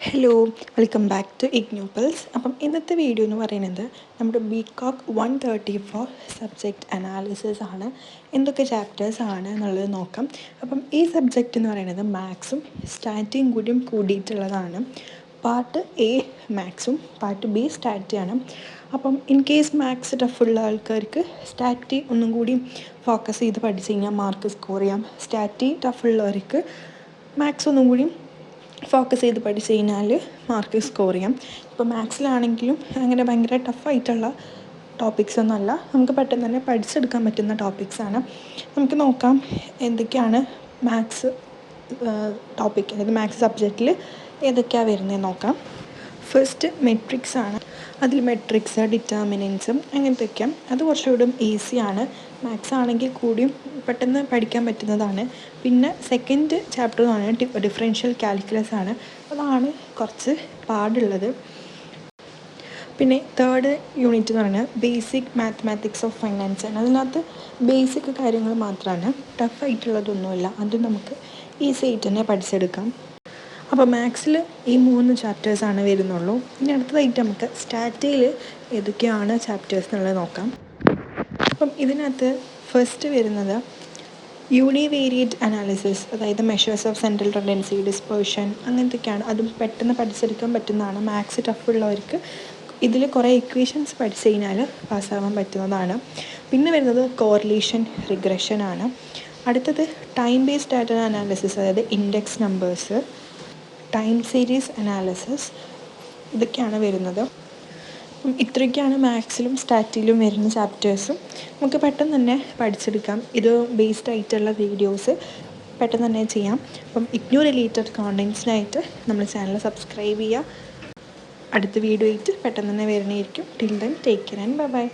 Hello, welcome back to ഇഗ്നോപ്പൽസ്. അപ്പം ഇന്നത്തെ വീഡിയോ എന്ന് പറയുന്നത് നമ്മുടെ BCom 134 സബ്ജക്റ്റ് അനാലിസിസ് ആണ്. എന്തൊക്കെ ചാപ്റ്റേഴ്സ് ആണ് എന്നുള്ളത് നോക്കാം. അപ്പം ഈ സബ്ജക്റ്റ് എന്ന് പറയുന്നത് മാത്സും സ്റ്റാറ്റിയും കൂടിയിട്ടുള്ളതാണ്. പാർട്ട് എ മാത്സും പാർട്ട് ബി സ്റ്റാറ്റിയാണ്. അപ്പം ഇൻ കേസ് മാത്സ് ടഫുള്ള ആൾക്കാർക്ക് സ്റ്റാറ്റി ഒന്നും കൂടി ഫോക്കസ് ചെയ്ത് പഠിച്ച് കഴിഞ്ഞാൽ മാർക്ക് സ്കോർ ചെയ്യാം. സ്റ്റാറ്റി ടഫുള്ളവർക്ക് മാത്സ് ഒന്നും കൂടി ഫോക്കസ് ചെയ്ത് പഠിച്ച് കഴിഞ്ഞാൽ മാർക്ക് സ്കോർ ചെയ്യാം. ഇപ്പോൾ മാത്സിലാണെങ്കിലും അങ്ങനെ ഭയങ്കര ടഫായിട്ടുള്ള ടോപ്പിക്സ് ഒന്നുമല്ല, നമുക്ക് പെട്ടെന്ന് തന്നെ പഠിച്ചെടുക്കാൻ പറ്റുന്ന ടോപ്പിക്സാണ്. നമുക്ക് നോക്കാം എന്തൊക്കെയാണ് മാത്സ് ടോപ്പിക്, അതായത് മാത്സ് സബ്ജക്റ്റിൽ ഏതൊക്കെയാണ് വരുന്നതെന്ന് നോക്കാം. ഫസ്റ്റ് മെട്രിക്സ് ആണ്. അതിൽ മെട്രിക്സ്, ഡിറ്റർമിനൻസും അങ്ങനത്തെയൊക്കെ അത് കുറച്ചുകൂടി ഈസിയാണ്. മാത്സ് ആണെങ്കിൽ കൂടിയും പെട്ടെന്ന് പഠിക്കാൻ പറ്റുന്നതാണ്. പിന്നെ സെക്കൻഡ് ചാപ്റ്റർ എന്ന് പറയുന്നത് ഡിഫറൻഷ്യൽ കാൽക്കുലസ് ആണ്. അതാണ് കുറച്ച് പാടുള്ളത്. പിന്നെ തേർഡ് യൂണിറ്റ് എന്ന് പറയുന്നത് ബേസിക് മാത്തമാറ്റിക്സ് ഓഫ് ഫൈനാൻസ് ആണ്. അതിനകത്ത് ബേസിക് കാര്യങ്ങൾ മാത്രമാണ്, ടഫായിട്ടുള്ളതൊന്നുമില്ല. അത് നമുക്ക് ഈസി ആയിട്ട് തന്നെ പഠിച്ചെടുക്കാം. അപ്പോൾ മാത്സിൽ ഈ 3 ചാപ്റ്റേഴ്സാണ് വരുന്നുള്ളൂ. ഇനി അടുത്തതായിട്ട് നമുക്ക് സ്റ്റാറ്റിയിൽ ഏതൊക്കെയാണ് ചാപ്റ്റേഴ്സ് എന്നുള്ളത് നോക്കാം. അപ്പം ഇതിനകത്ത് ഫസ്റ്റ് വരുന്നത് യൂണിവേരിയേറ്റ് അനാലിസിസ്, അതായത് measures of central tendency, dispersion അങ്ങനത്തെയൊക്കെയാണ്. അതും പെട്ടെന്ന് പഠിച്ചെടുക്കാൻ പറ്റുന്നതാണ്. മാത്സ് ടഫുള്ളവർക്ക് ഇതിൽ കുറേ ഇക്വേഷൻസ് പഠിച്ചു കഴിഞ്ഞാൽ പാസ്സാവാൻ പറ്റുന്നതാണ്. പിന്നെ വരുന്നത് കോറിലേഷൻ, റിഗ്രഷൻ ആണ്. അടുത്തത് ടൈം ബേസ്ഡ് ഡാറ്റ അനാലിസിസ്, അതായത് index numbers, time series analysis, ഇതൊക്കെയാണ് വരുന്നത്. ഇത്രയൊക്കെയാണ് മാത്സിലും സ്റ്റാറ്റിലും വരുന്ന ചാപ്റ്റേഴ്സും. നമുക്ക് പെട്ടെന്ന് തന്നെ പഠിച്ചെടുക്കാം. ഇത് ബേസ്ഡ് ആയിട്ടുള്ള വീഡിയോസ് പെട്ടെന്ന് തന്നെ ചെയ്യാം. അപ്പം ഇഗ്നോ റിലേറ്റഡ് കോണ്ടൻറ്റ്സിനായിട്ട് നമ്മൾ ചാനൽ സബ്സ്ക്രൈബ് ചെയ്യുക. അടുത്ത വീഡിയോ ആയിട്ട് പെട്ടെന്ന് തന്നെ വരുന്നതായിരിക്കും. Till then take care and by.